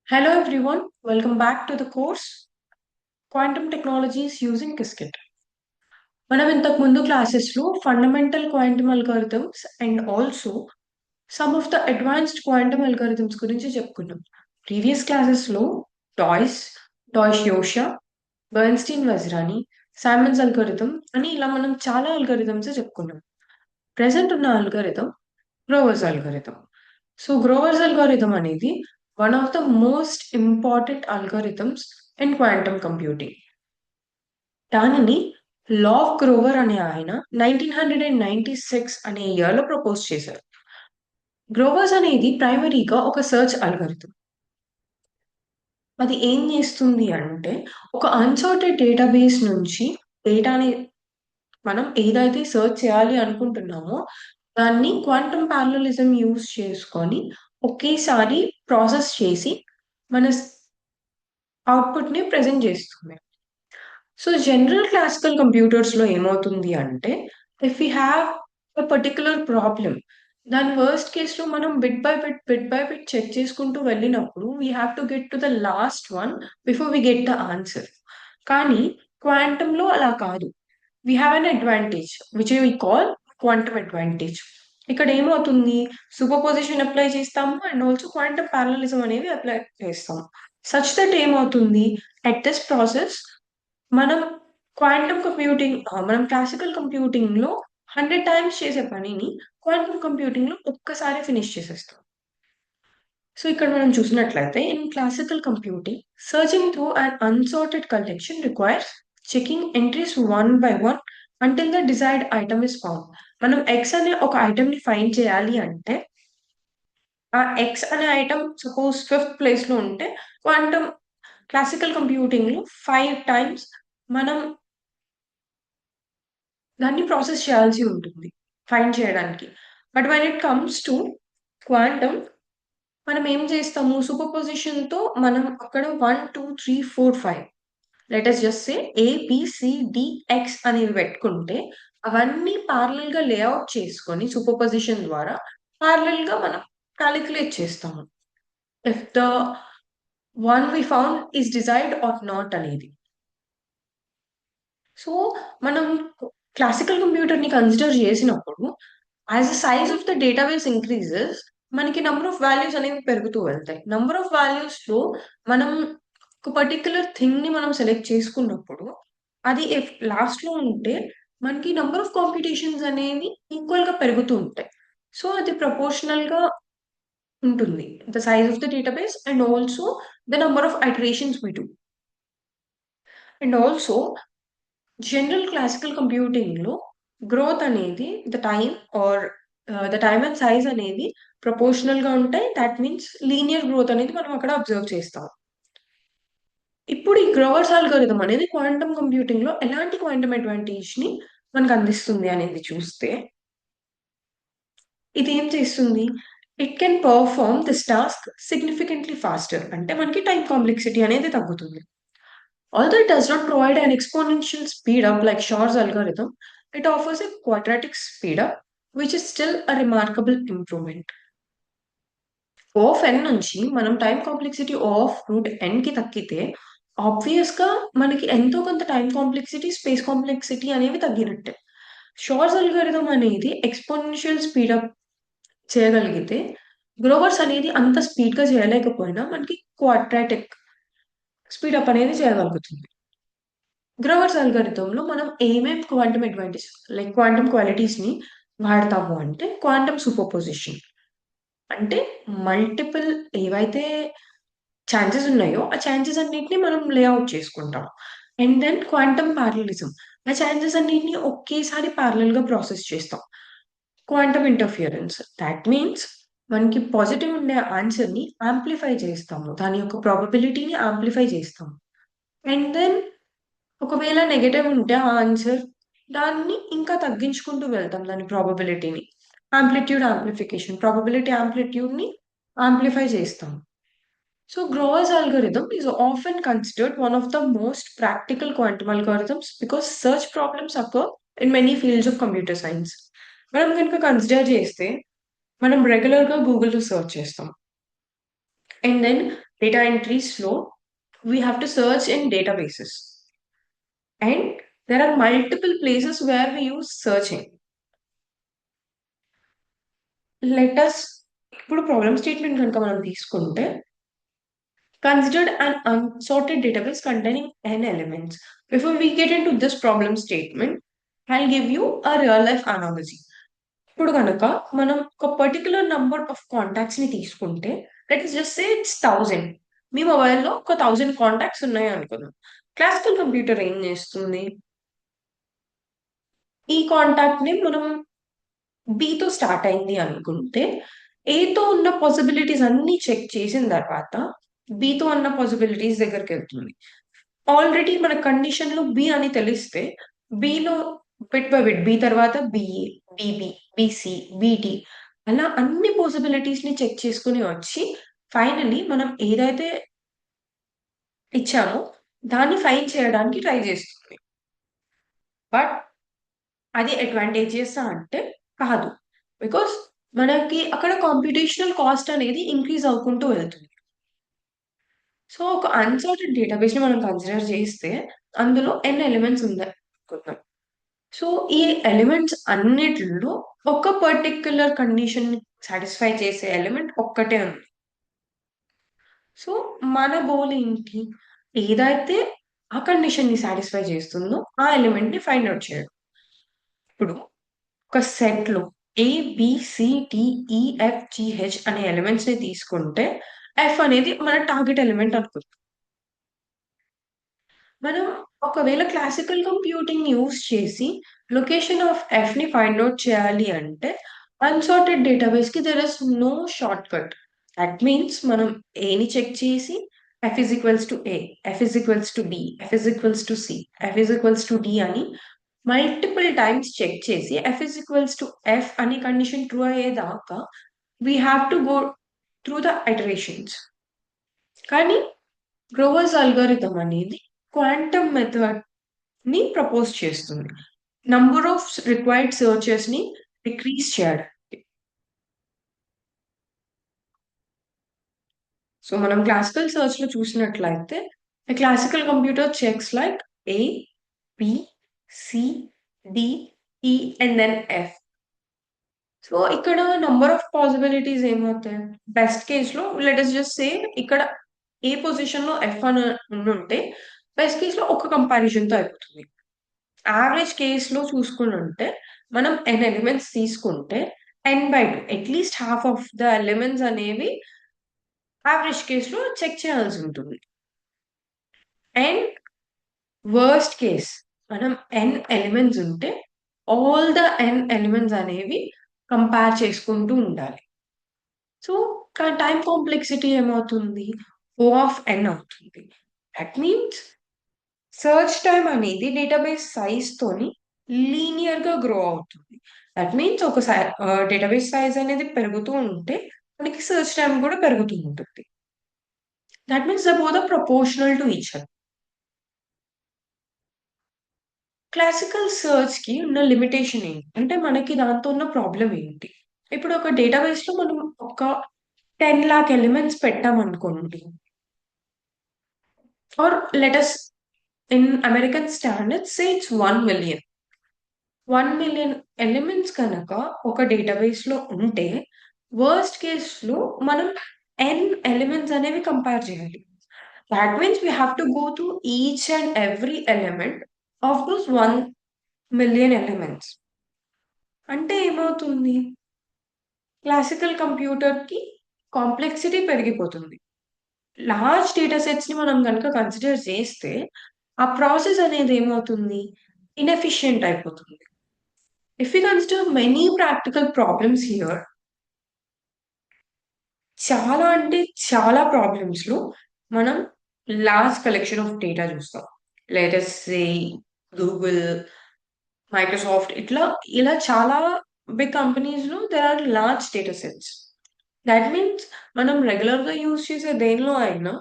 Hello everyone, welcome back to the course Quantum Technologies using Qiskit. మనం ఇంతకు ముందు క్లాసెస్లో fundamental quantum algorithms and also some of the advanced quantum algorithms గురించి చెప్పుకున్నాం. Previous క్లాసెస్లో Deutsch, Deutsch Jozsa, Bernstein Vazirani, Simon's algorithm అని ఇలా మనం చాలా అల్గారిథమ్స్ చెప్పుకున్నాం. ప్రెసెంట్ ఉన్న algorithm Grover's algorithm. So Grover's algorithm అనేది one of the most important algorithms in quantum computing. దానిని లా ఆఫ్ గ్రోవర్ అనే ఆయన 1996 అనే ఇయర్‌లో ప్రపోజ్ చేశారు. గ్రోవర్స్ అనేది ప్రైమరీగా ఒక సెర్చ్ అల్గారిథం. అది ఏం చేస్తుంది అంటే, ఒక అన్సార్టెడ్ డేటాబేస్ నుంచి డేటాని మనం ఏదైతే సెర్చ్ చేయాలి అనుకుంటున్నామో, దాన్ని క్వాంటమ్ పారలలిజం యూజ్ చేసుకొని ఒకేసారి ప్రాసెస్ చేసి మన అవుట్‌పుట్‌ని ప్రెజెంట్ చేస్తుంది. సో, జనరల్ క్లాసికల్ కంప్యూటర్స్‌లో ఏమవుతుంది అంటే, if we have a particular problem, దాని వర్స్ట్ కేస్‌లో మనం బిట్ బై బిట్ చెక్ చేసుకుంటూ వెళ్ళినప్పుడు, we have to get to the last one before we get the answer. కానీ క్వాంటమ్‌లో అలా కాదు. We have an advantage which we call quantum advantage. ఇక్కడ ఏమవుతుంది? సూపర్ పొజిషన్ అప్లై చేస్తాము అండ్ ఆల్సో క్వాంటమ్ పారలలిజం అనేవి అప్లై చేస్తాము. సచ్ దట్ ఏమవుతుంది? అట్ దిస్ ప్రాసెస్ మనం మనం క్లాసికల్ కంప్యూటింగ్‌లో 100 టైమ్స్ చేసే పనిని క్వాంటమ్ కంప్యూటింగ్‌లో ఒక్కసారే ఫినిష్ చేసేస్తాం. సో, ఇక్కడ మనం చూసినట్లయితే in classical computing, searching through an unsorted collection requires checking entries one by one until the desired item is found. మనం X అనే ఒక ఐటెమ్‌ని ఫైండ్ చేయాలి అంటే, ఆ X అనే ఐటెమ్ సపోజ్ ఫిఫ్త్ ప్లేస్‌లో ఉంటే, క్వాంటమ్ క్లాసికల్ కంప్యూటింగ్‌లో 5 టైమ్స్ మనం దాన్ని ప్రాసెస్ చేయాల్సి ఉంటుంది ఫైండ్ చేయడానికి. But when it comes to quantum, మనం ఏం చేస్తాము, సూపర్ పొజిషన్‌తో మనం అక్కడ 1, 2, 3, 4, 5 let us just say A, B, C, D, X అనేవి పెట్టుకుంటే, అవన్నీ పారలెల్‌గా లేఔట్ చేసుకొని సూపర్ పొజిషన్ ద్వారా పారలెల్‌గా మనం కాలిక్యులేట్ చేస్తాము. If the one we found is desired or not అనేది. సో, మనం క్లాసికల్ కంప్యూటర్‌ని కన్సిడర్ చేసినప్పుడు, as the size of the database increases, మనకి నంబర్ ఆఫ్ వాల్యూస్ అనేవి పెరుగుతూ వెళ్తాయి. నంబర్ ఆఫ్ వాల్యూస్‌లో మనం ఒక పర్టిక్యులర్ థింగ్‌ని మనం సెలెక్ట్ చేసుకున్నప్పుడు, అది ఇఫ్ లాస్ట్‌లో ఉంటే, మనకి నంబర్ ఆఫ్ కాంపిటీషన్స్ అనేవి ఈక్వల్‌గా పెరుగుతూ ఉంటాయి. సో, అది ప్రపోర్షనల్‌గా ఉంటుంది. The size of the database and also the number of iterations we do. And also general classical కంప్యూటింగ్‌లో గ్రోత్ అనేది ద టైమ్ అండ్ సైజ్ అనేవి ప్రపోర్షనల్‌గా ఉంటాయి. థాట్ మీన్స్ లీనియర్ గ్రోత్ అనేది మనం అక్కడ అబ్జర్వ్ చేస్తాం. ఇప్పుడు ఈ గ్రోవర్స్ అల్గోరిథం అనేది క్వాంటమ్ కంప్యూటింగ్‌లో ఎలాంటి క్వాంటమ్ అడ్వాంటేజ్‌ని మనకు అందిస్తుంది అనేది చూస్తే, ఇదేం చేస్తుంది? It can perform this task significantly faster. అంటే మనకి టైమ్ కాంప్లెక్సిటీ అనేది తగ్గుతుంది. Although it does not provide an exponential speedup like Shor's algorithm, it offers a quadratic speedup, which is still a remarkable improvement. O of n నుంచి మనం time complexity O of root nకి తగ్గితే, ఆబ్వియస్‌గా మనకి ఎంతో కొంత టైమ్ కాంప్లెక్సిటీ, స్పేస్ కాంప్లెక్సిటీ అనేవి తగ్గినట్టే. షోర్స్ algorithm అనేది ఎక్స్‌పోనెన్షియల్ స్పీడప్ చేయగలిగితే, గ్రోవర్స్ అనేది అంత స్పీడ్‌గా చేయలేకపోయినా మనకి క్వాడ్రాటిక్ స్పీడప్ అనేది చేయగలుగుతుంది. గ్రోవర్స్ అల్గోరిథంలో మనం ఏమేం క్వాంటమ్ అడ్వాంటేజ్ లైక్ క్వాంటమ్ క్వాలిటీస్‌ని వాడతాము అంటే, క్వాంటమ్ సూపర్ పొజిషన్. అంటే మల్టిపుల్ ఏవైతే ఛాన్సెస్ ఉన్నాయో, ఆ ఛాన్సెస్ అన్నిటిని మనం లేఔట్ చేసుకుంటాం. And then quantum parallelism. ఆ ఛాన్సెస్ అన్నిటిని ఒకేసారి పారలెల్‌గా ప్రాసెస్ చేస్తాం. Quantum interference. థాట్ మీన్స్ మనకి పాజిటివ్ ఉండే ఆన్సర్‌ని యాంప్లిఫై చేస్తాము. దాని యొక్క ప్రాబబిలిటీని యాంప్లిఫై చేస్తాము. అండ్ దెన్ ఒకవేళ నెగెటివ్ ఉంటే ఆ ఆన్సర్, దాన్ని ఇంకా తగ్గించుకుంటూ వెళ్తాం దాని ప్రాబబిలిటీని. Amplitude amplification. ప్రాబబిలిటీ యాంప్లిట్యూడ్‌ని యాంప్లిఫై చేస్తాం. So Grover's algorithm is often considered one of the most practical quantum algorithms because such problems occur in many fields of computer science. మనం గనుక కన్సిడర్ చేస్తే, మనం రెగ్యులర్‌గా గూగుల్‌లో సెర్చ్ చేస్తాం. And then data entries flow, we have to search in databases. And there are multiple places where we use searching. Let us ఇప్పుడు problem statement కనుక మనం తీసుకుంటే considered an unsorted database containing n elements. Before we get into this problem statement, I'll give you a real life analogy. ఇప్పుడు కనుక మనం ఒక particular number of contacts ని తీసుకుంటే let is just say it's 1000. మీ మొబైల్లో ఒక 1000 కాంటాక్ట్స్ ఉన్నాయి అనుకుందాం. క్లాసికల్ కంప్యూటర్ ఏం చేస్తుంది? ఈ కాంటాక్ట్ ని మనం బితో స్టార్ట్ అయింది అనుకుంటే ఏతో ఉన్న పాసిబిలిటీస్ అన్ని చెక్ చేసిన తర్వాత బితో ఉన్న పాసిబిలిటీస్ దగ్గరికి వెళ్తుంది. ఆల్రెడీ మన కండిషన్ లో బి అని తెలిస్తే బిలో బిట్ బై బిట్ బి తర్వాత బిఏ బిబి బిసి బిడి అలా అన్ని పాసిబిలిటీస్ ని చెక్ చేసుకుని వచ్చి ఫైనల్లీ మనం ఏదైతే ఇచ్చామో దాన్ని ఫైన్ చేయడానికి ట్రై చేస్తుంది. బట్ అది అడ్వాంటేజెస్ అంటే కాదు. బికాస్ మనకి అక్కడ కాంప్యూటేషనల్ కాస్ట్ అనేది ఇంక్రీజ్ అవుకుంటూ వెళ్తుంది. సో ఒక అన్సార్టెడ్ డేటాబేస్ ని మనం కన్సిడర్ చేస్తే అందులో ఎన్ ఎలిమెంట్స్ ఉన్నాయి అనుకుందాం. సో ఈ ఎలిమెంట్స్ అన్నిటిలో ఒక పర్టిక్యులర్ కండిషన్ సాటిస్ఫై చేసే ఎలిమెంట్ ఒక్కటే ఉంది. సో మన గోల్ ఏంటి? ఏదైతే ఆ కండిషన్ ని సాటిస్ఫై చేస్తుందో ఆ ఎలిమెంట్ ని ఫైండ్ అవుట్ చేయడం. ఇప్పుడు ఒక సెట్ లో ఏ బి సి డి ఈ ఎఫ్ జి హెచ్ అనే ఎలిమెంట్స్ ని తీసుకుంటే ఎఫ్ అనేది మన టార్గెట్ ఎలిమెంట్ అనుకుందాం. మనం ఒకవేళ క్లాసికల్ కంప్యూటింగ్ యూజ్ చేసి లొకేషన్ ఆఫ్ ఎఫ్ ని ఫైండ్ అవుట్ చేయాలి అంటే అన్సార్టెడ్ డేటాబేస్ కి there is no shortcut. That means మనం ఏని చెక్ చేసి F is equals to A, F is equals to B, F is equals to C, F is equals to D అని multiple times check చేసి F is equals to F అనే condition true అయ్యేదాకా we have to go through the iterations. కానీ Grover's algorithm అనేది quantum method ని propose చేస్తుంది. Number of required searches ని decrease చేయడానికి. సో మనం క్లాసికల్ సెర్చ్ లో చూసినట్లయితే classical computer checks like A B C D E and then F. So ఇక్కడ నంబర్ ఆఫ్ పాసిబిలిటీస్ ఏమవుతాయి? బెస్ట్ కేస్ లో లెట్ us జస్ట్ సే ఇక్కడ ఏ పొజిషన్ లో ఎఫ్ అని ఉంటే బెస్ట్ కేస్ లో ఒక కంపారిజన్ తో అయిపోతుంది. యావరేజ్ కేస్ లో చూసుకుంటే మనం ఎన్ ఎలిమెంట్స్ తీసుకుంటే n/2 at least half of the elements అనేవి యావరేజ్ కేస్ లో చెక్ చేయాల్సి ఉంటుంది. అండ్ వర్స్ట్ కేస్ మనం n ఎలిమెంట్స్ ఉంటే ఆల్ ద n ఎలిమెంట్స్ అనేవి కంపేర్ చేసుకుంటూ ఉండాలి. సో టైం కాంప్లెక్సిటీ ఏమవుతుంది? O ఆఫ్ n అవుతుంది. దట్ మీన్స్ సెర్చ్ టైం అనేది డేటాబేస్ సైజ్ తోని లీనియర్ గా గ్రో అవుతుంది. దట్ మీన్స్ ఒక డేటాబేస్ సైజ్ అనేది పెరుగుతూ ఉంటే మనకి సెర్చ్ టైం కూడా పెరుగుతూ ఉంటుంది. That means the both are proportional to each other. Classical search కి ఉన్న లిమిటేషన్ ఏంటి? అంటే మనకి దాంతో ఉన్న ప్రాబ్లమ్ ఏంటి? ఇప్పుడు ఒక డేటాబేస్ లో మనం ఒక 10,00,000 ఎలిమెంట్స్ పెట్టామనుకోండి. Or let us in American standards say it's 1,000,000. 1,000,000 elements కనుక ఒక డేటాబేస్ లో ఉంటే వర్స్ట్ కేస్ లో మనం n ఎలిమెంట్స్ అనేవి కంపేర్ చేయాలి. That means we have to go through each and every element of those 1,000,000 elements. అంటే ఏమవుతుంది? క్లాసికల్ కంప్యూటర్ కి కాంప్లెక్సిటీ పెరిగిపోతుంది. లార్జ్ డేటా సెట్స్ ని మనం కనుక కన్సిడర్ చేస్తే ఆ ప్రాసెస్ అనేది ఏమవుతుంది? ఇన్ఎఫిషియంట్ అయిపోతుంది. If you consider many practical problems here, చాలా అంటే చాలా ప్రాబ్లమ్స్ లో మనం లార్జ్ కలెక్షన్ ఆఫ్ డేటా చూస్తాం. Let us say Google, Microsoft ఇలా చాలా బిగ్ కంపెనీస్ లో there are large data sets. That means మనం రెగ్యులర్ గా యూజ్ చేసే దేనిలో అయినా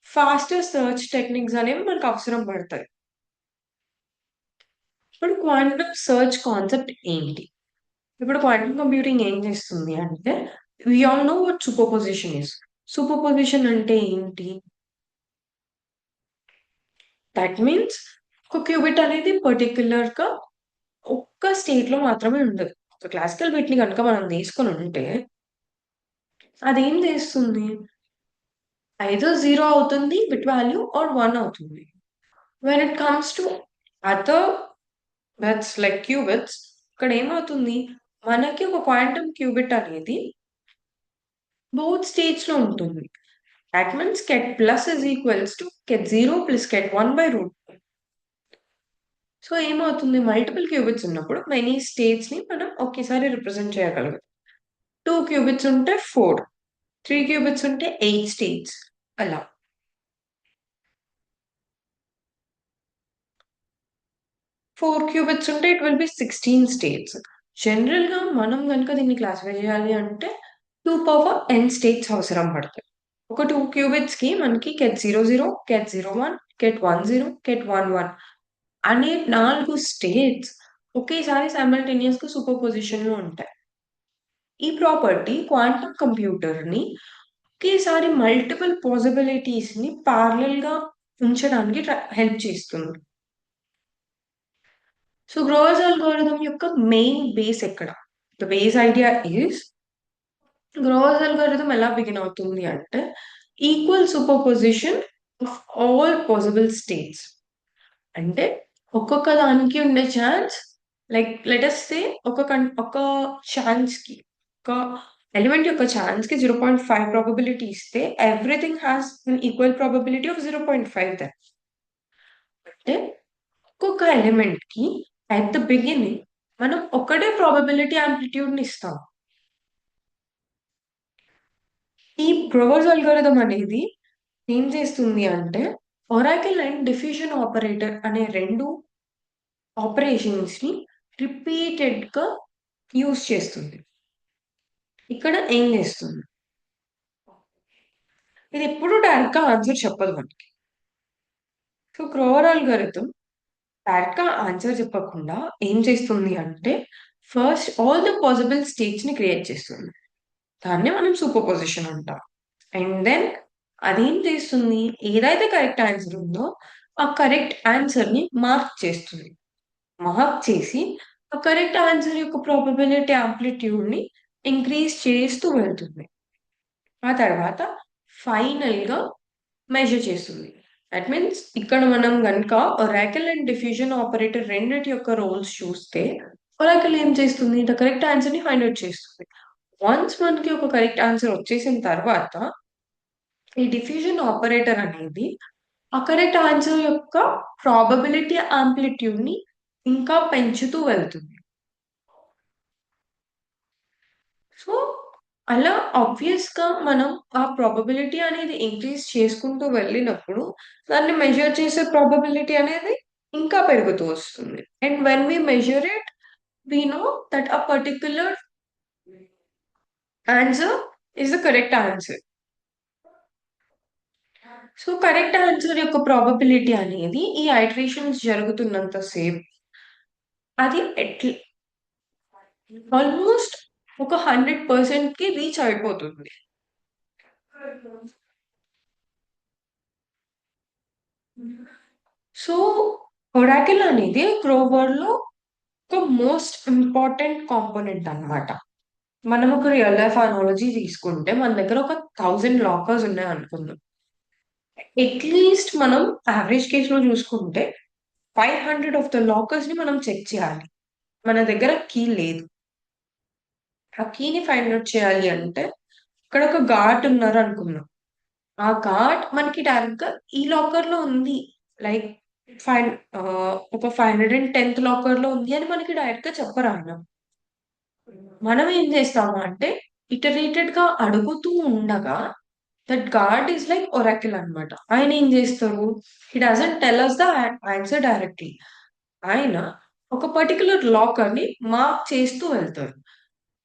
ఫాస్టర్ సెర్చ్ టెక్నిక్స్ అనేవి మనకు అవసరం పడతాయి. ఇప్పుడు క్వాంటమ్ సెర్చ్ కాన్సెప్ట్ ఏంటి? ఇప్పుడు క్వాంటమ్ కంప్యూటింగ్ ఏం చేస్తుంది అంటే we all know what superposition is. Superposition అంటే ఏంటి? దట్ మీన్స్ ఒక క్యూబిట్ అనేది పర్టిక్యులర్‌గా ఒక్క స్టేట్‌లో మాత్రమే ఉండదు. ఒక క్లాసికల్ బిట్‌ని గనుక మనం తీసుకొనుంటే అదేం చేస్తుంది? ఐదర్ 0 అవుతుంది బిట్ వాల్యూ ఆర్ 1 అవుతుంది. When it comes to other bits like qubits ఇక్కడ ఏమవుతుంది? మనకి ఒక క్వాంటమ్ క్యూబిట్ అనేది బోత్ స్టేట్స్‌లో ఉంటుంది. That means ket plus is equals to ket 0 plus ket 1 by root. So ఏమవుతుంది? మల్టిపుల్ క్యూబిట్స్ ఉన్నప్పుడు మెనీ స్టేట్స్‌ని మనం ఒకేసారి రిప్రజెంట్ చేయగలుగుతాం. 2 క్యూబిట్స్ ఉంటే 4, 3 క్యూబిట్స్ ఉంటే 8 స్టేట్స్ అలా. 4 క్యూబిట్స్ ఉంటే ఇట్ విల్ బి 16 స్టేట్స్. జనరల్‌గా మనం గనుక దీన్ని క్లాసిఫై చేయాలి అంటే 2 పవర్ n స్టేట్స్ అవసరం పడతాయి. ఒక 2 క్యూబిట్స్‌కి మనకి ket 00, ket 01, ket 10, ket 11 అనే 4 స్టేట్స్ ఒకేసారి సైమల్టేనియస్‌గా సూపర్ పొజిషన్‌లో ఉంటాయి. ఈ ప్రాపర్టీ క్వాంటమ్ కంప్యూటర్‌ని ఒకేసారి మల్టిపుల్ పాసిబిలిటీస్‌ని పారలెల్‌గా ఉంచడానికి హెల్ప్ చేస్తుంది. సో, గ్రోవర్స్ అల్గోరిథం యొక్క మెయిన్ బేస్ ఎక్కడ? The base idea is Grover's algorithm ఎలా బిగిన్ అవుతుంది అంటే equal superposition of all possible states. అంటే ఒక్కొక్క దానికి ఉండే chance like let us say ఒక ఛాన్స్‌కి ఒక ఎలిమెంట్ యొక్క ఛాన్స్‌కి 0.5 ప్రాబబిలిటీ ఇస్తే everything has an equal probability of 0.5 then. అంటే ఒక్కొక్క ఎలిమెంట్‌కి అట్ ద బిగినింగ్ మనం ఒకటే ప్రాబబిలిటీ యాంప్లిట్యూడ్‌ని ఇస్తాం. ఈ గ్రోవర్స్ అల్గోరిథం అనేది ఏం చేస్తుంది అంటే ఒరాకిల్ అండ్ డిఫ్యూజన్ ఆపరేటర్ అనే 2 ఆపరేషన్స్‌ని రిపీటెడ్‌గా యూజ్ చేస్తుంది. ఇక్కడ ఏం చేస్తుంది? ఇది ఎప్పుడు డైరెక్ట్‌గా ఆన్సర్ చెప్పదు మనకి. సో, గ్రోవర్ అల్గోరిథం డైరెక్ట్‌గా ఆన్సర్ చెప్పకుండా ఏం చేస్తుంది అంటే ఫస్ట్ ఆల్ ద పాసిబుల్ స్టేట్స్‌ని క్రియేట్ చేస్తుంది. దాన్నే మనం సూపర్ పొజిషన్ అంటాం. అండ్ దెన్ అదేం చేస్తుంది? ఏదైతే కరెక్ట్ ఆన్సర్ ఉందో, ఆ కరెక్ట్ ఆన్సర్‌ని మార్క్ చేస్తుంది. మార్క్ చేసి, ఆ కరెక్ట్ ఆన్సర్ యొక్క ప్రాబబిలిటీ యాంప్లిట్యూడ్‌ని ఇంక్రీజ్ చేస్తూ వెళ్తుంది. ఆ తర్వాత ఫైనల్‌గా మెజర్ చేస్తుంది. దట్ మీన్స్ ఇక్కడ మనం గనక ఒరాకిల్ అండ్ డిఫ్యూజన్ ఆపరేటర్ రెండిటి యొక్క రోల్స్ చూస్తే, ఒరాకిల్ ఏం చేస్తుంది? ద కరెక్ట్ ఆన్సర్‌ని ఫైండ్ ఔట్ చేస్తుంది. వన్స్ మనకి ఒక కరెక్ట్ ఆన్సర్ వచ్చేసిన తర్వాత ఈ డిఫ్యూజన్ ఆపరేటర్ అనేది ఆ కరెక్ట్ ఆన్సర్ యొక్క ప్రాబబిలిటీ యాంప్లిట్యూడ్‌ని ఇంకా పెంచుతూ వెళ్తుంది. సో, అలా ఆబ్వియస్‌గా మనం ఆ ప్రాబబిలిటీ అనేది ఇంక్రీజ్ చేసుకుంటూ వెళ్ళినప్పుడు, దాన్ని మెజర్ చేసే ప్రాబబిలిటీ అనేది ఇంకా పెరుగుతూ వస్తుంది. And when we measure it, we know that a particular answer is the correct answer. So, correct answer యొక్క ప్రాబబిలిటీ అనేది ఈ ఐటరేషన్స్ జరుగుతున్నంత సేపు అది ఆల్మోస్ట్ ఒక 100%కి రీచ్ అయిపోతుంది. సో, ఒరాకిల్ అనేది క్రోవర్‌లో ఒక మోస్ట్ ఇంపార్టెంట్ కాంపోనెంట్ అన్నమాట. మనం ఒక రియల్ లైఫ్ అనాలజీ తీసుకుంటే మన దగ్గర ఒక 1000 లాకర్స్ ఉన్నాయనుకుందాం. అట్‌లీస్ట్ మనం యావరేజ్ కేస్‌లో చూసుకుంటే 500 ఆఫ్ ద లాకర్స్‌ని మనం చెక్ చేయాలి. మన దగ్గర కీ లేదు. ఆ కీని ఫైండ్ ఔట్ చేయాలి అంటే ఇక్కడ ఒక గార్డ్ ఉన్నారనుకుందాం. ఆ గార్డ్ మనకి డైరెక్ట్‌గా ఈ లాకర్‌లో ఉంది. లైక్ ఒక 510థ్ లాకర్‌లో ఉంది అని మనకి డైరెక్ట్‌గా చెప్పరాయన. మనం ఏం చేస్తాము అంటే ఇటరేటెడ్‌గా అడుగుతూ ఉండగా that guard is like oracle అన్నమాట. ఆయన ఏం చేస్తారు? He doesn't tell us the answer directly. ఆయన ఒక పర్టిక్యులర్ లాకర్‌ని మార్క్ చేస్తూ వెళ్తారు.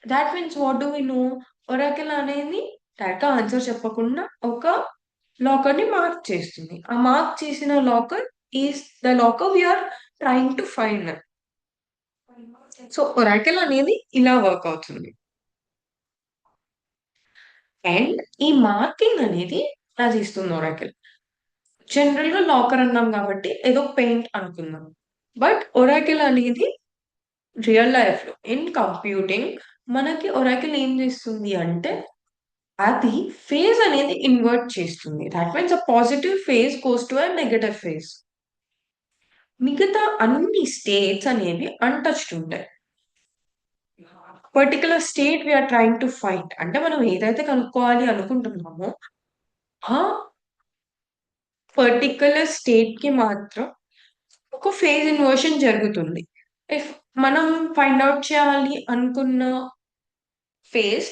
That means what do we know? Oracle అనేది డైరెక్ట్‌గా ఆన్సర్ చెప్పకుండా ఒక లాకర్‌ని మార్క్ చేస్తుంది. ఆ మార్క్ చేసిన locker is the locker we are trying to find. So, oracle అనేది ఇలా వర్క్ అవుతుంది. అండ్ ఈ మార్కింగ్ అనేది ఎలా చేస్తుంది ఒరాకిల్? జనరల్ గా లాకర్ అన్నాం కాబట్టి ఏదో పెయింట్ అనుకుందాం. బట్ ఒరాకిల్ అనేది రియల్ లైఫ్ లో ఇన్ కంప్యూటింగ్ మనకి ఒరాకిల్ ఏం చేస్తుంది అంటే అది ఫేజ్ అనేది ఇన్వర్ట్ చేస్తుంది. That means a positive phase goes to a negative phase. మిగతా అన్ని స్టేట్స్ అనేవి అన్‌టచ్డ్ ఉంటాయి. Particular state we are trying to find అంటే మనం ఏదైతే కనుక్కోవాలి అనుకుంటున్నామో ఆ పర్టిక్యులర్ స్టేట్‌కి మాత్రం ఒక ఫేజ్ ఇన్వర్షన్ జరుగుతుంది. ఇఫ్ మనం ఫైండ్ ఔట్ చేయాలి అనుకున్న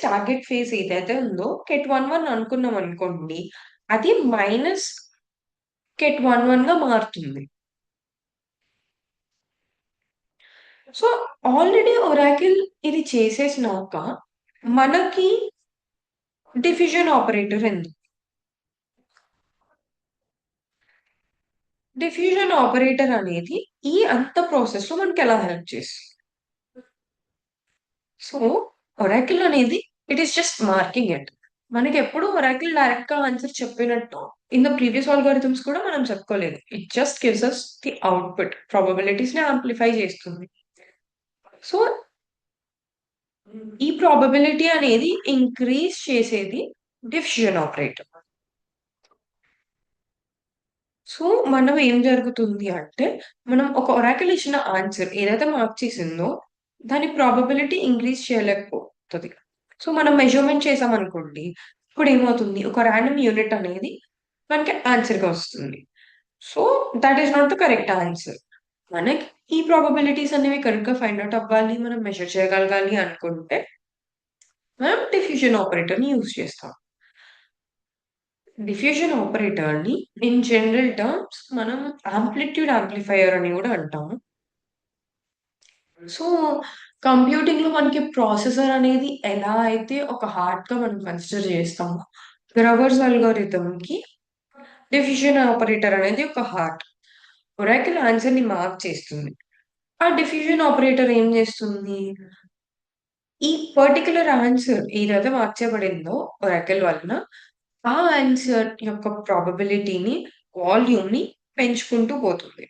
టార్గెట్ ఫేజ్ ఏదైతే ఉందో కెట్ 11 అనుకున్నాం అనుకోండి. అది మైనస్ కెట్ 11గా మారుతుంది. సో, ఆల్రెడీ ఒరాకిల్ ఇది చేసేసినాక మనకి డిఫ్యూజన్ ఆపరేటర్ ఎందుకు? డిఫ్యూజన్ ఆపరేటర్ అనేది ఈ అంత ప్రాసెస్‌లో మనకెలా హెల్ప్ చేస్తుంది? సో, ఒరాకిల్ అనేది it is just marking it. మనకెప్పుడు ఒరాకిల్ డైరెక్ట్‌గా ఆన్సర్ చెప్పినట్టు ఇన్ ద ప్రీవియస్ అల్గోరిథమ్స్ కూడా మనం చెప్పుకోలేదు. It just gives us the output. ప్రాబబిలిటీస్‌ని యాంప్లిఫై చేస్తుంది. సో, ఈ ప్రాబబిలిటీ అనేది ఇంక్రీజ్ చేసేది డిఫ్యూజన్ ఆపరేటర్. సో, మనం ఏం జరుగుతుంది అంటే, మనం ఒక ఒరాకిల్ ఇచ్చిన ఆన్సర్ ఏదైతే మార్క్ చేసిందో, దాని ప్రాబబిలిటీ ఇంక్రీజ్ చేయలేకపోతది. సో, మనం మెజర్‌మెంట్ చేసామనుకోండి, ఇప్పుడేమవుతుంది, ఒక రాండమ్ యూనిట్ అనేది మనకి ఆన్సర్‌గా వస్తుంది. So, that is not the correct answer. మనకి ఈ ప్రాబబిలిటీస్ అనేవి కరెక్ట్‌గా ఫైండ్ ఔట్ అవ్వాలి, మనం మెజర్ చేయగలగాలి అనుకుంటే, మనం డిఫ్యూజన్ ఆపరేటర్‌ని యూజ్ చేస్తాం. డిఫ్యూజన్ ఆపరేటర్‌ని ఇన్ జనరల్ టర్మ్స్ మనం యాంప్లిట్యూడ్ యాంప్లిఫైయర్ అని గూడా అంటాము. సో, కంప్యూటింగ్‌లో మనకి ప్రాసెసర్ అనేది ఎలా అయితే ఒక హార్ట్‌గా మనం కన్సిడర్ చేస్తామో, గ్రవర్స్ అల్గోరిథమ్‌కి డిఫ్యూజన్ ఆపరేటర్ అనేది ఒక హార్ట్. ఒరాకిల్ ఆన్సర్‌ని మార్క్ చేస్తుంది. ఆ డిఫ్యూజన్ ఆపరేటర్ ఏం చేస్తుంది? ఈ పర్టిక్యులర్ ఆన్సర్ ఏదైతే మార్క్ చేయబడిందో ఒరాకిల్ వలన, ఆ ఆన్సర్ యొక్క ప్రాబబిలిటీని, వాల్యూమ్‌ని పెంచుకుంటూ పోతుంది.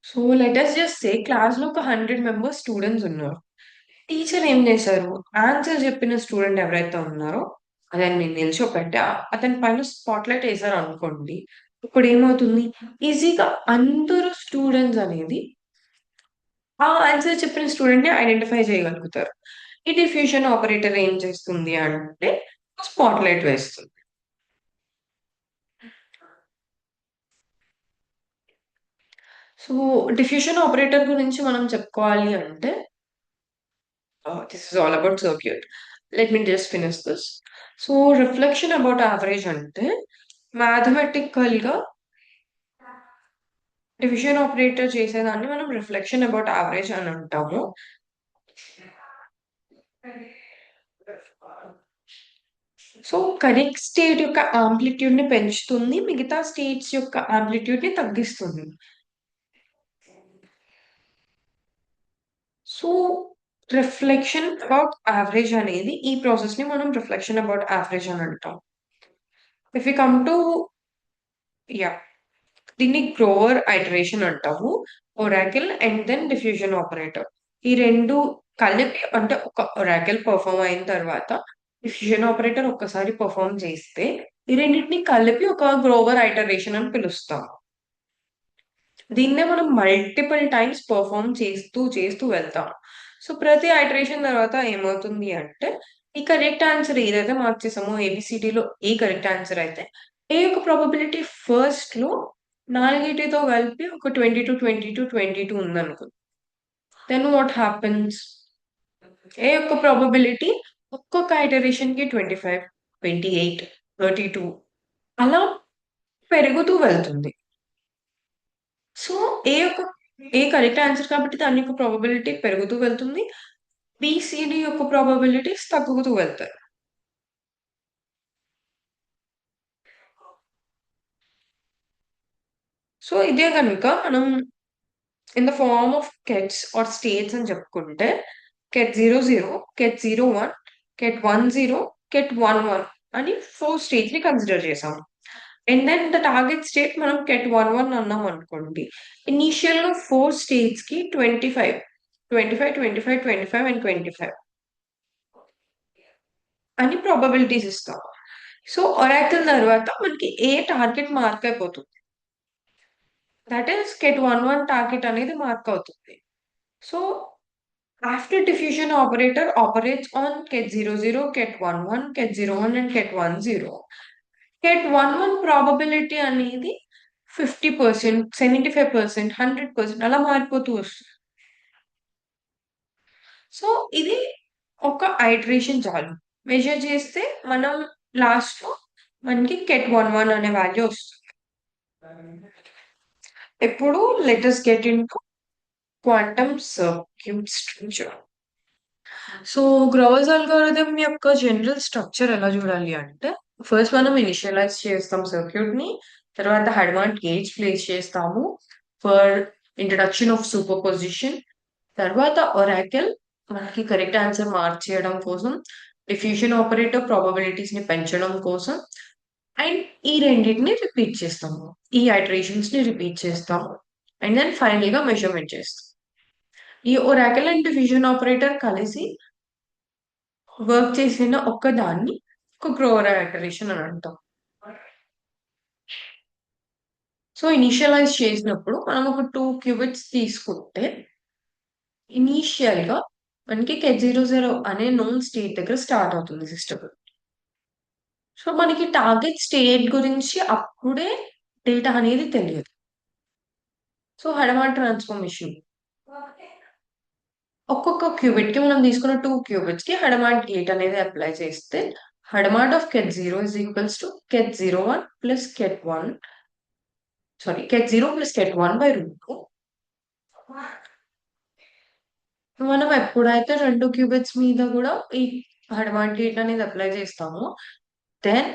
So, let us just say క్లాస్‌లో ఒక 100 మెంబర్స్ స్టూడెంట్స్ ఉన్నారు. టీచర్ ఏం చేశారు? ఆన్సర్ చెప్పిన స్టూడెంట్ ఎవరైతే ఉన్నారో అతన్ని నిల్చోపెట్టి అతని పైన స్పాట్‌లైట్ ఏసారనుకోండి. ఇప్పుడేమవుతుంది? ఈజీగా అందరూ స్టూడెంట్స్ అనేది ఆ ఆన్సర్ చెప్పిన స్టూడెంట్‌ని ఐడెంటిఫై చేయగలుగుతారు. ఈ డిఫ్యూషన్ ఆపరేటర్ ఏం చేస్తుంది అంటే స్పాట్‌లైట్ వేస్తుంది. సో, డిఫ్యూషన్ ఆపరేటర్ గురించి మనం చెప్పుకోవాలి అంటే this is all about circuit. Let me just finish this. So, reflection about average అంటే మ్యాథమెటికల్‌గా డివిజన్ ఆపరేటర్ చేసేదాన్ని మనం రిఫ్లెక్షన్ అబౌట్ యావరేజ్ అని అంటాము. సో, కరెక్ట్ స్టేట్ యొక్క యాంప్లిట్యూడ్‌ని పెంచుతుంది. మిగతా స్టేట్స్ యొక్క యాంప్లిట్యూడ్‌ని తగ్గిస్తుంది. సో, రిఫ్లెక్షన్ అబౌట్ యావరేజ్ అనేది ఈ ప్రాసెస్‌ని మనం రిఫ్లెక్షన్ అబౌట్ యావరేజ్ అని అంటాం. If we come to yeah! దీన్ని గ్రోవర్ ఐటరేషన్ అంటాము. Oracle and then diffusion operator. ఈ 2 కలిపి అంటే ఒక ఒరాకిల్ పెర్ఫార్మ్ అయిన తర్వాత డిఫ్యూజన్ ఆపరేటర్ ఒక్కసారి పెర్ఫార్మ్ చేస్తే ఈ రెండిటిని కలిపి ఒక గ్రోవర్ ఐటరేషన్ అని పిలుస్తాం. దీన్నే మనం మల్టిపుల్ టైమ్స్ పెర్ఫార్మ్ చేస్తూ వెళ్తాం. సో, ప్రతి ఐటరేషన్ తర్వాత ఏమవుతుంది అంటే ఈ కరెక్ట్ ఆన్సర్ ఏదైతే మార్క్ చేసామో ఏబీసీడీలో ఏ కరెక్ట్ ఆన్సర్ అయితే ఏ యొక్క ప్రాబబిలిటీ ఫస్ట్‌లో నాలుగిటితో కలిపి ఒక 22, 22, 22 ఉందనుకో. Then what happens? ఏ యొక్క ప్రాబబిలిటీ ఒక్కొక్క ఐటరేషన్‌కి 25, 28, 32 అలా పెరుగుతూ వెళ్తుంది. సో, యొక్క కరెక్ట్ ఆన్సర్ కాబట్టి దాని యొక్క ప్రాబబిలిటీ పెరుగుతూ వెళ్తుంది. బీసీడీ యొక్క ప్రాబబిలిటీస్ తగ్గుతూ వెళ్తాయి. సో, ఇదే గనుక మనం in the form of kets or states అని చెప్పుకుంటే కెట్ 00, కెట్ 01, కెట్ 10, కెట్ 11 అని 4 స్టేట్స్ ని కన్సిడర్ చేసాం. And then the target state మనం కెట్ 11 అన్నాం అనుకోండి. ఇనీషియల్ గా 4 స్టేట్స్ కి 25, 25, 25, 25 అండ్ 25 అని ప్రాబబిలిటీస్ ఇస్తాం. సో ఒరాకిల్ తర్వాత మనకి ఏ టార్గెట్ మార్క్ అయిపోతుంది, దట్ ఈస్ కెట్ 11 టార్గెట్ అనేది మార్క్ అవుతుంది. So after diffusion operator operates on ket 00, ket 11, ket 01 and ket 10. ket 11 probability అనేది 50%, 75%, 100% అలా మారిపోతూ వస్తుంది. సో ఇది ఒక ఐటరేషన్ చాలు. మెజర్ చేస్తే మనం లాస్ట్ లో మనకి ket 11 అనే వాల్యూ వస్తుంది. ఇప్పుడు let us get into quantum circuit structure. So Grover's algorithm యొక్క జనరల్ స్ట్రక్చర్ ఎలా చూడాలి అంటే, ఫస్ట్ మనం ఇనిషియలైజ్ చేస్తాం సర్క్యూట్ ని, తర్వాత హెడ్మాంట్ గేజ్ ప్లేస్ చేస్తాము for introduction of super position, తర్వాత ఒరాకిల్ మనకి కరెక్ట్ ఆన్సర్ మార్క్ చేయడం కోసం, డిఫ్యూషన్ ఆపరేటర్ ప్రాబబిలిటీస్ ని పెంచడం కోసం, అండ్ ఈ రెండింటిని రిపీట్ చేస్తాము, ఈ ఐటరేషన్స్ ని రిపీట్ చేస్తాము, అండ్ దెన్ ఫైనల్ గా మెజర్మెంట్ చేస్తాం. ఈ ఒరాకిల్ అండ్ డిఫ్యూజన్ ఆపరేటర్ కలిసి వర్క్ చేసిన ఒక్కదాన్ని ఒక గ్రోవర్ ఐటరేషన్ అని అంటాం. సో ఇనిషియలైజ్ చేసినప్పుడు మనం ఒక 2 క్యూబిట్స్ తీసుకుంటే ఇనీషియల్ గా మనకి కెట్ 00 అనే నోన్ స్టేట్ దగ్గర స్టార్ట్ అవుతుంది సిస్టమ్. సో మనకి టార్గెట్ స్టేట్ గురించి అప్పుడే డేటా అనేది తెలియదు. సో హెడమాన్ ట్రాన్స్ఫర్మేషన్ ఒక్కొక్క క్యూబిట్ కి మనం తీసుకున్న 2 క్యూబిట్స్ కి హెడమాన్ గేట్ అనేది అప్లై చేస్తే హెడమాట్ of కెట్ 0 is equals to ket 01 plus ket 1, sorry, ket 0 plus ket 1 by root 2. మనం ఎప్పుడైతే 2 క్యూబిట్స్ మీద కూడా ఈ హెడమాన్ గేట్ అనేది అప్లై చేస్తామో దెన్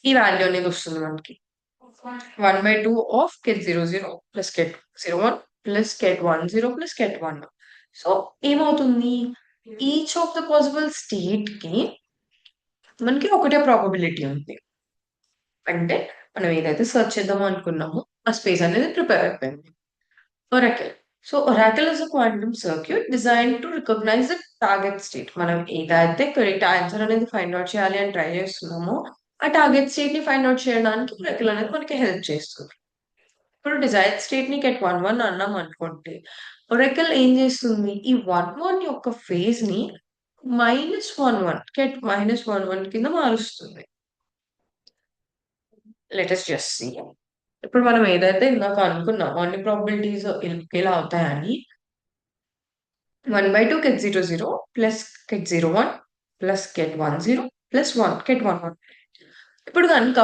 ఈ వాల్యూ అనేది వస్తుంది మనకి 1/2 of ket 00 plus ket 01 plus ket 10 plus ket 1. So ఏమవుతుంది, each of the possible state కి మనకి ఒకటే ప్రాబబిలిటీ ఉంది. అంటే మనం ఏదైతే సెర్చ్ చేద్దాం అనుకున్నామో ఆ స్పేస్ అనేది ప్రిపేర్ అయిపోయింది. Oracle. So oracle is a quantum circuit design to recognize the target state. మనం ఏదైతే కరెక్ట్ ఆన్సర్ అనేది ఫైండ్ అవుట్ చేయాలి అని ట్రై చేస్తున్నామో ఆ టార్గెట్ స్టేట్ ని ఫైండ్ అవుట్ చేయడానికి ఒరాకిల్ అనేది మనకి హెల్ప్ చేస్తుంది. ఇప్పుడు డిజైర్ స్టేట్ ని కెట్ 11 అన్నాం అనుకోండి, ఒరాకిల్ ఏం చేస్తుంది, ఈ 11 యొక్క ఫేజ్ ని -11 కెట్ -11 కింద మారుస్తుంది. Let us just see. ఇప్పుడు మనం ఏదైతే ఇందాక అనుకున్నామో అన్ని ప్రాబబిలిటీస్ ఇలా అవుతాయని 1/2 ket 00 plus ket 01 plus ket 10 plus 1 ket 11. ఇప్పుడు కనుక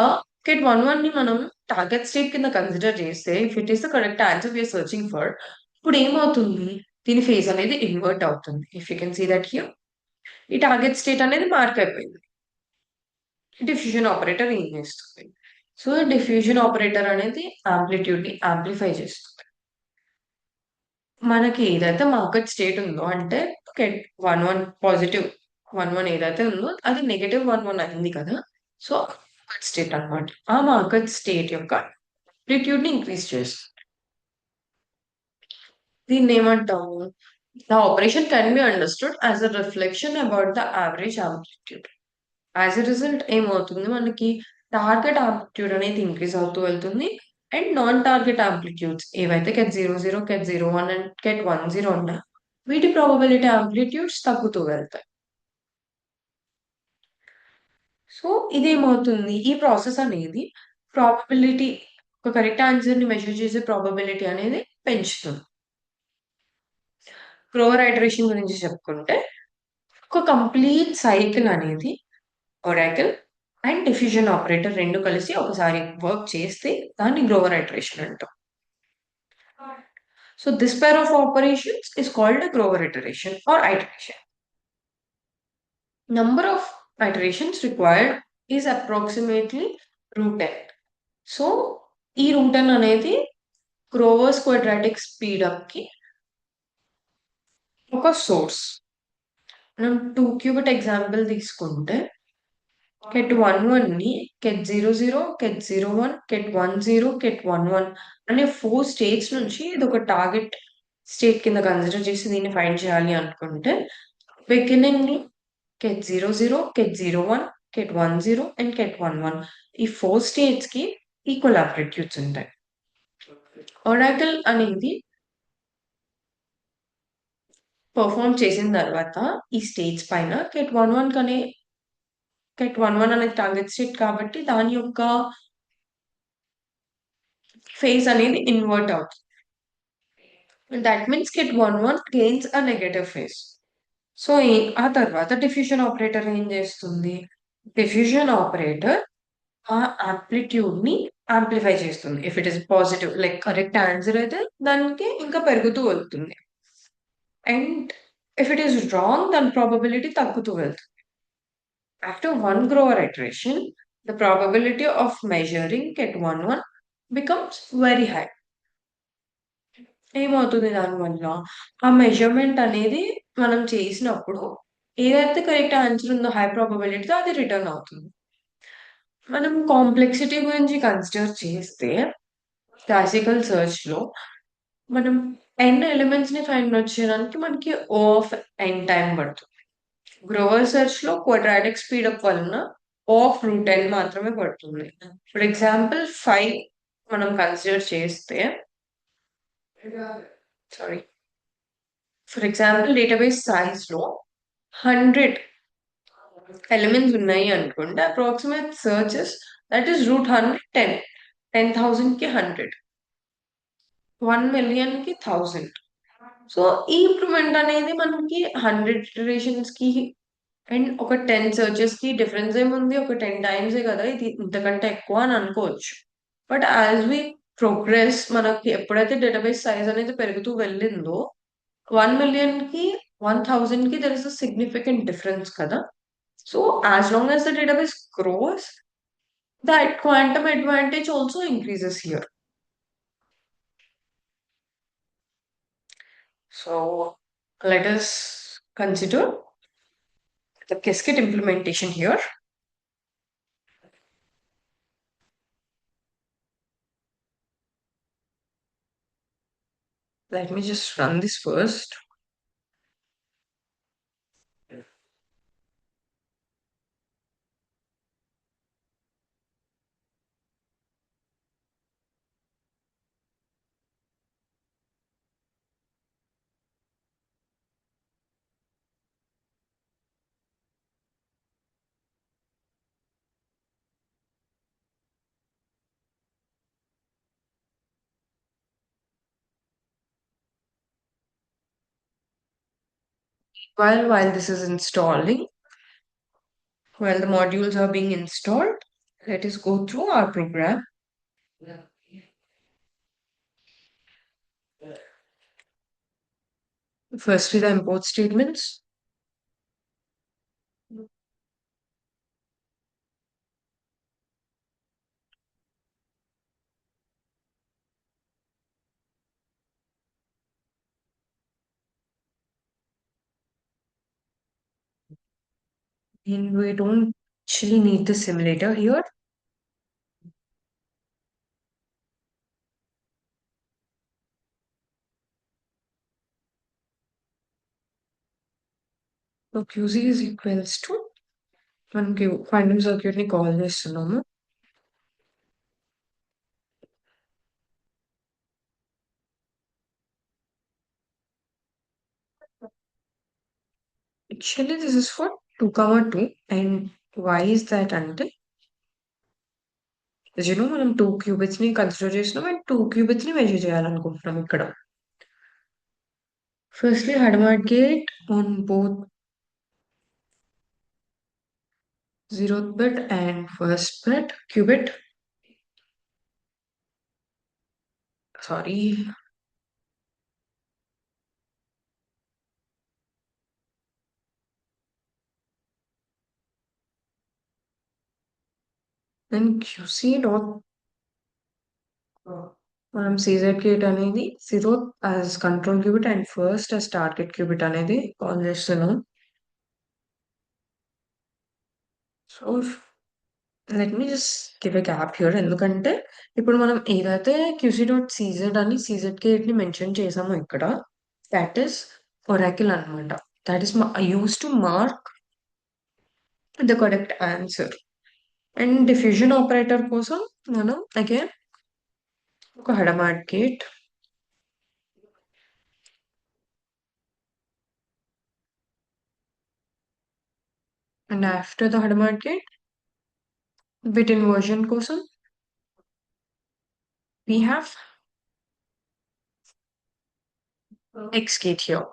కెట్ 11 ని మనం టార్గెట్ స్టేట్ కింద కన్సిడర్ చేస్తే if it is the correct answer we are searching for, ఇప్పుడు ఏమవుతుంది, దీని ఫేజ్ అనేది ఇన్వర్ట్ అవుతుంది. If you can see that here ఈ టార్గెట్ స్టేట్ అనేది మార్క్ అయిపోయింది. డిఫ్యూజన్ ఆపరేటర్ ఏం చేస్తుంది, సో డిఫ్యూజన్ ఆపరేటర్ అనేది ఆంప్లిట్యూడ్ ని యాంప్లిఫై చేస్తుంది. మనకి ఏదైతే మార్కెట్ స్టేట్ ఉందో అంటే కెట్ 11 పాజిటివ్ 11 ఏదైతే ఉందో అది నెగెటివ్ 11 అయింది కదా. సో మార్కెట్ స్టేట్ అన్నమాట. ఆ మార్కెట్ స్టేట్ యొక్క ఆంప్లిట్యూడ్ ని ఇంక్రీజ్ చేస్తుంది. దీన్ని ఏమంటాము, the operation can be understood as a reflection about the average amplitude. As a result ఏమవుతుంది, మనకి టార్గెట్ ఆంప్లిట్యూడ్ అనేది ఇంక్రీజ్ అవుతూ వెళ్తుంది అండ్ నాన్ టార్గెట్ ఆంప్లిట్యూడ్స్ ఏవైతే కెట్ 00, కెట్ 01 అండ్ కెట్ 10 ఉన్నాయో వీటి ప్రాబబిలిటీ ఆంప్లిట్యూడ్స్ తగ్గుతూ వెళ్తాయి. సో ఇదేమవుతుంది, ఈ ప్రాసెస్ అనేది ప్రాబబిలిటీ, ఒక కరెక్ట్ ఆన్సర్ ని మెజర్ చేసే ప్రాబబిలిటీ అనేది పెంచుతుంది. గ్రోవర్ ఐటరేషన్ గురించి చెప్పుకుంటే ఒక కంప్లీట్ సైకిల్ అనేది ఒరాకిల్ అండ్ డిఫ్యూజన్ ఆపరేటర్ రెండు కలిసి ఒకసారి వర్క్ చేస్తే దాన్ని గ్రోవర్ ఐటరేషన్ అంటాం. So this pair of operations is called a Grover iteration or iteration. Number of iterations required is approximately root n. So ఈ రూట్ n అనేది growers quadratic speedup కి ఒక సోర్స్. మనం 2 క్యూబిట్ ఎగ్జాంపుల్ తీసుకుంటే కెట్ 11 ని కెట్ 00, కెట్ 01, కెట్ 10, కెట్ 11 అనే 4 స్టేట్స్ నుంచి ఇదొక టార్గెట్ స్టేట్ కింద కన్సిడర్ చేసి దీన్ని ఫైండ్ చేయాలి అనుకుంటే బిగినింగ్ కెట్ 00, కెట్ 01, కెట్ 10 అండ్ కెట్ 11 ఈ 4 స్టేట్స్ కి ఈక్వల్ ఆంప్లిట్యూడ్స్ ఉంటాయి. ఒరాకిల్ అనేది పెర్ఫార్మ్ చేసిన తర్వాత ఈ స్టేట్స్ పైన కెట్ 11 అనేది టార్గెట్ స్టేట్ కాబట్టి దాని యొక్క ఫేజ్ అనేది ఇన్వర్ట్ అవుతుంది. That means ket 11 gains a negative phase. So ఆ తర్వాత డిఫ్యూషన్ ఆపరేటర్ ఏం చేస్తుంది? డిఫ్యూషన్ ఆపరేటర్ ఆ ఆంప్లిట్యూడ్ ని యాంప్లిఫై చేస్తుంది. If it is positive like correct answer అయితే దానికి ఇంకా పెరుగుతూ వెళ్తుంది. And if it is wrong దాని ప్రాబబిలిటీ తగ్గుతూ వెళ్తుంది. After one grower iteration, the probability of measuring ket 11 becomes very high. ఏమవుతుంది దానివల్ల? ఆ మెజర్‌మెంట్ అనేది మనం చేసినప్పుడు ఏదైతే కరెక్ట్ ఆన్సర్ ఉందో హై ప్రాబబిలిటీతో అది రిటర్న్ అవుతుంది. మనం కాంప్లెక్సిటీ గురించి కన్సిడర్ చేస్తే క్లాసికల్ సెర్చ్‌లో మనం n ఎలిమెంట్స్‌ని ఫైండ్ ఔట్ చేయడానికి మనకి O ఆఫ్ n టైమ్ పడుతుంది. గ్రోవర్ సెర్చ్‌లో క్వాడ్రాటిక్ స్పీడప్ వలన O ఆఫ్ రూట్ n మాత్రమే పడుతుంది. ఫర్ ఎగ్జాంపుల్ 5 మనం కన్సిడర్ చేస్తే సారీ. ఫర్ ఎగ్జాంపుల్ డేటాబేస్ సైజ్‌లో 100 ఎలిమెంట్స్ ఉన్నాయి అనుకోండి. Approximate searches that is route 100 10. 10,000కి 100. 1,000,000కి 1000. So, ఈ ఇంప్రూవ్‌మెంట్ అనేది మనకి 100 ఇటరేషన్స్‌కి అండ్ ఒక 10 సెర్చెస్‌కి డిఫరెన్స్ ఏముంది? ఒక 10 టైమ్సే కదా! ఇది ఇంతకంటే ఎక్కువ అని అనుకోవచ్చు. బట్ యాస్ వి ప్రోగ్రెస్ మనకి ఎప్పుడైతే డేటాబేస్ సైజ్ అనేది పెరుగుతూ వెళ్ళిందో 1,000,000కి 1,000కి there is a significant difference కదా! So, as long as the database grows that quantum advantage also increases here. So let us consider the Qiskit implementation here. Let me just run this first. While this is installing, while the modules are being installed, let us go through our program. Firstly, the import statements. And we don't actually need the simulator here. So QC is equals to మనకి quantum circuit ని call చేస్తున్నాము. Actually, this is for 2, 2 and why is that అంటే మనం 2 qubits ని consider చేసినాం and 2 qubits ని measure చేయాలనుకుంటున్నాం ఇక్కడ. Firstly, Hadamard gate on both 0th bit and first bit qubit. Sorry. Then QC dot మనం సీజెడ్ గేట్ అనేది zero as control qubit and first as target qubit అనేది call చేస్తున్నాం. So let me just give a gap here. ఎందుకంటే ఇప్పుడు మనం ఏదైతే Q C dot C Z అని C Z gate ని మెన్షన్ చేసామో ఇక్కడ, దట్ ఈస్ ఒరాకిల్ అనమాట. That is use to mark the correct answer. And diffusion operator కోసం మనం అగైన్ ఒక Hadamard gate and after the Hadamard gate bit inversion కోసం we have X gate here.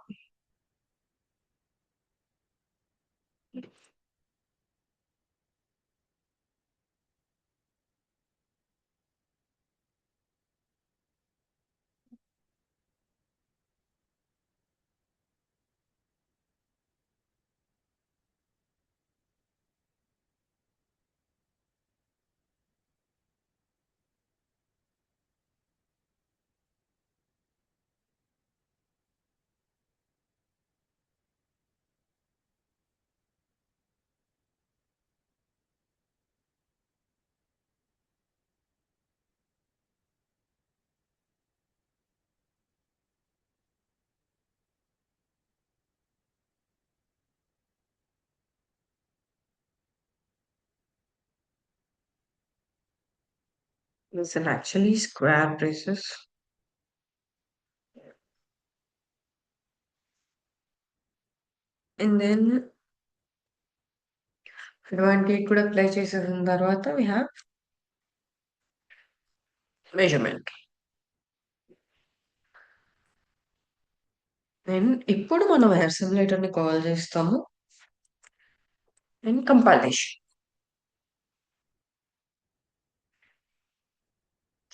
These are actually square braces. And then advantage కూడా apply చేసేసిన తర్వాత we have measurement. Then ఇప్పుడు మనం air simulator ని కాల్ చేస్తాము and compilation.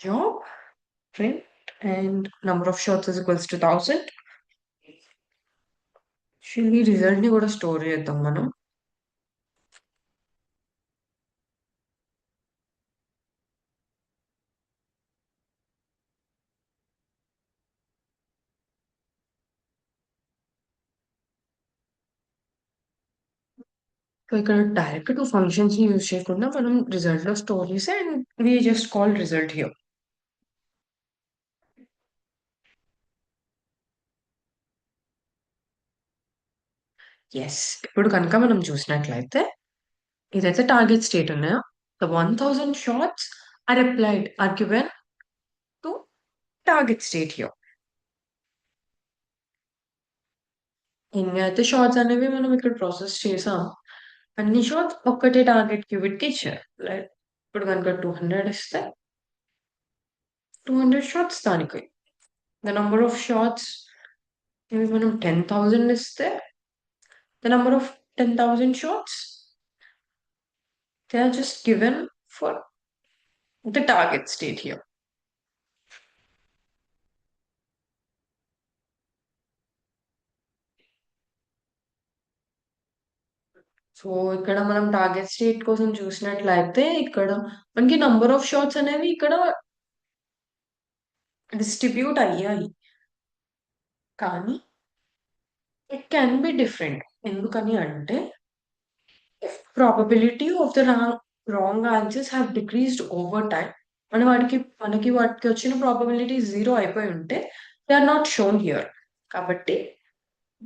Job, print and number of shots is equals to 1000. ఈ result ని కూడా స్టోర్ చేద్దాం మనం. సో ఇక్కడ డైరెక్ట్ టు ఫంక్షన్స్ ని యూజ్ చేయకుండా మనం రిజల్ట్ లో స్టోర్ చేసి and we just call result here. Yes, ఇప్పుడు కనుక మనం చూసినట్లయితే ఇదైతే టార్గెట్ స్టేట్ ఉన్నాయా, the 1000 shots are given to target state here. ఎన్ని అయితే షాట్స్ అనేవి మనం ఇక్కడ ప్రాసెస్ చేసాం, అన్ని షాట్స్ ఒక్కటే టార్గెట్ క్యూబిట్ కి ఇచ్చారు. లైక్ ఇప్పుడు కనుక 200 ఇస్తే 200 షాట్స్ దానికి. ద నంబర్ ఆఫ్ షాట్స్ ఇవి మనం 10,000 ఇస్తే the number of 10,000 shots they are just given for the target state here. So ఇక్కడ మనం టార్గెట్ స్టేట్ కోసం చూసినట్లయితే ఇక్కడ మనకి నంబర్ ఆఫ్ షాట్స్ అనేవి ఇక్కడ డిస్ట్రిబ్యూట్ అయ్యాయి, కానీ ఇట్ కెన్ బి డిఫరెంట్. ఎందుకని అంటే if probability of the wrong answers have decreased over time, మనకి వాటికి వచ్చిన ప్రాబబిలిటీ 0 అయిపోయి ఉంటే they are not shown here. కాబట్టి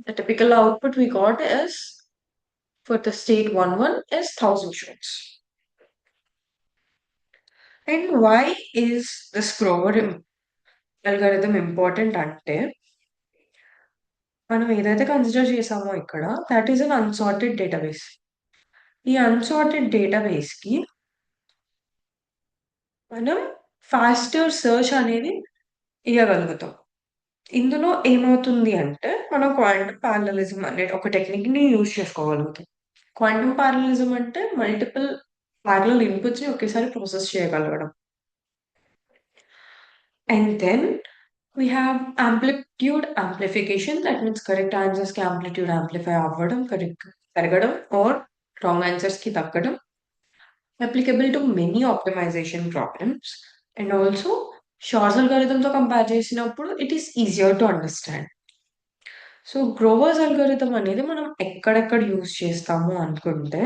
the typical output we got is for the state 11 is 1000 shots. And why is this Grover algorithm important అంటే మనం ఏదైతే consider చేసామో ఇక్కడ that is an unsorted database. ఈ అన్సార్టెడ్ డేటాబేస్ కి మనం faster search అనేది ఇవ్వగలుగుతాం. ఇందులో ఏమవుతుంది అంటే మనం క్వాంటమ్ పారలలిజం అనే ఒక టెక్నిక్ ని యూజ్ చేసుకోగలుగుతాం. క్వాంటమ్ పారలలిజం అంటే మల్టిపుల్ ప్యారలల్ ఇన్పుట్స్ ని ఒకేసారి ప్రాసెస్ చేయగలగడం. And then we have amplitude amplification. That means correct answers ki amplitude amplify అవ్వడం, పెరగడం or wrong answers ki తగ్గడం. Applicable to many optimization problems and also Shor's అల్గోరిథంతో compare చేసినప్పుడు it is easier to understand. So, Grover's algorithm అనేది మనం ఎక్కడెక్కడ use చేస్తాము అనుకుంటే,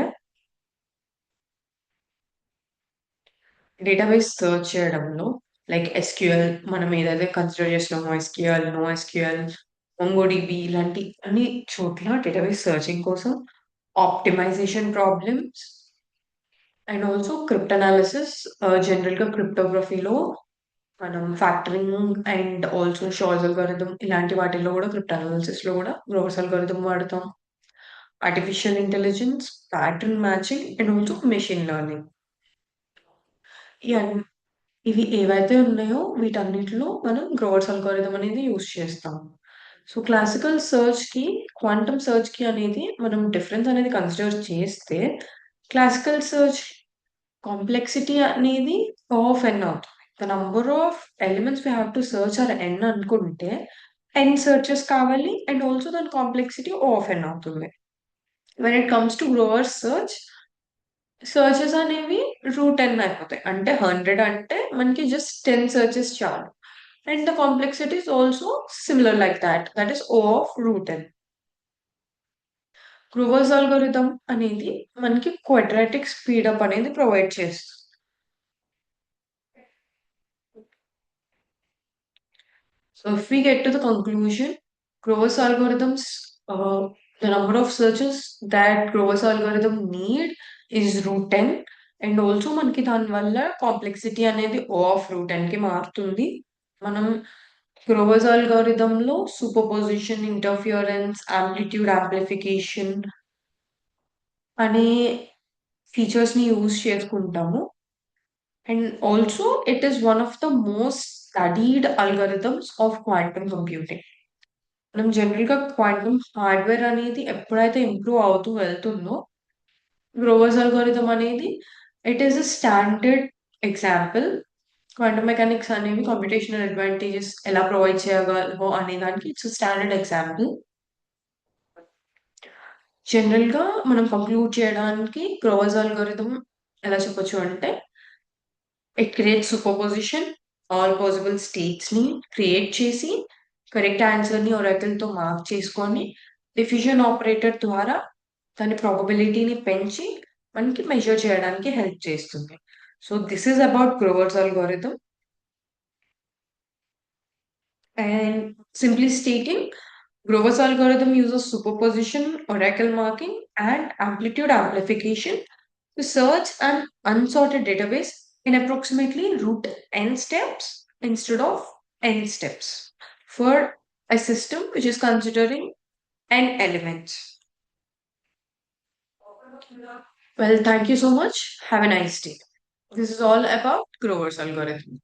డేటాబేస్ సెర్చ్ చేయడంలో లైక్ ఎస్‌క్యూఎల్ మనం ఏదైతే కన్సిడర్ చేస్తున్నామో ఎస్‌క్యూఎల్, నోఎస్‌క్యూఎల్, మొంగోడిబి ఇలాంటి అన్ని చోట్ల డేటాబేస్ సెర్చింగ్ కోసం, optimization problems and also cryptanalysis జనరల్‌గా క్రిప్టోగ్రఫీలో మనం factoring and also Shor's algorithm ఇలాంటి వాటిల్లో గూడా క్రిప్టనాలిసిస్‌లో గూడా గ్రోవర్స్ అల్గోరిథం వాడతాం. Artificial intelligence, pattern matching and also machine learning. ఈ అన్ ఇవి ఏవైతే ఉన్నాయో వీటన్నిటిలో మనం గ్రోవర్స్ అల్గోరిథం అనేది యూజ్ చేస్తాం. సో, క్లాసికల్ సెర్చ్‌కి, క్వాంటమ్ సెర్చ్‌కి అనేది మనం డిఫరెన్స్ అనేది కన్సిడర్ చేస్తే, క్లాసికల్ సెర్చ్ కాంప్లెక్సిటీ అనేది ఆఫ్ n అవుతుంది. The number of elements we have to search or n అనుకుంటే, n సెర్చెస్ కావాలి అండ్ ఆల్సో దాని కాంప్లెక్సిటీ ఆఫ్ n అవుతుంది. When it comes to Grover's search, searches అనేవి root n అయిపోతాయి. అంటే 100 అంటే మనకి జస్ట్ 10 సెర్చెస్ చాలు. And the complexity is also similar like that. That is O of root n. Grover's algorithm అనేది మనకి క్వాడ్రాటిక్ స్పీడప్ అనేది ప్రొవైడ్ చేస్తుంది. So if we get to the conclusion, Grover's algorithms, the number of searches that Grover's algorithm need is root 10 and also మనకి దానివల్ల complexity అనేది O of root n కి మారుతుంది. మనం గ్రోవర్స్ అల్గోరిథంలో super position, interference, amplitude amplification అనే ఫీచర్స్‌ని use చేసుకుంటాము. And also it is one of the most studied algorithms of quantum computing. మనం జనరల్‌గా క్వాంటమ్ హార్డ్‌వేర్ అనేది ఎప్పుడైతే ఇంప్రూవ్ అవుతూ వెళ్తుందో, గ్రోవర్స్ అల్గోరిథం అనేది it is a standard example. Quantum mechanics అనేవి కంప్యూటేషనల్ అడ్వాంటేజెస్ ఎలా ప్రొవైడ్ చేయగలవో అనే దానికి ఇట్స్ ఎ స్టాండర్డ్ ఎగ్జాంపుల్. జనరల్‌గా మనం కంక్లూడ్ చేయడానికి గ్రోవర్స్ అల్గోరిథం ఎలా చెప్పొచ్చు అంటే, it creates superposition. All possible స్టేట్స్‌ని క్రియేట్ చేసి, కరెక్ట్ ఆన్సర్‌ని ఒరాకిల్‌తో మార్క్ చేసుకొని, డిఫ్యూజన్ ఆపరేటర్ ద్వారా దాని ప్రాబబిలిటీని పెంచి, మనకి మెజర్ చేయడానికి హెల్ప్ చేస్తుంది. So, this is about Grover's algorithm. And simply stating, Grover's algorithm uses superposition, oracle marking, and amplitude amplification to search an unsorted database in approximately root n steps instead of n steps for a system which is considering n elements. Well, thank you so much. Have a nice day. This is all about Grover's algorithm.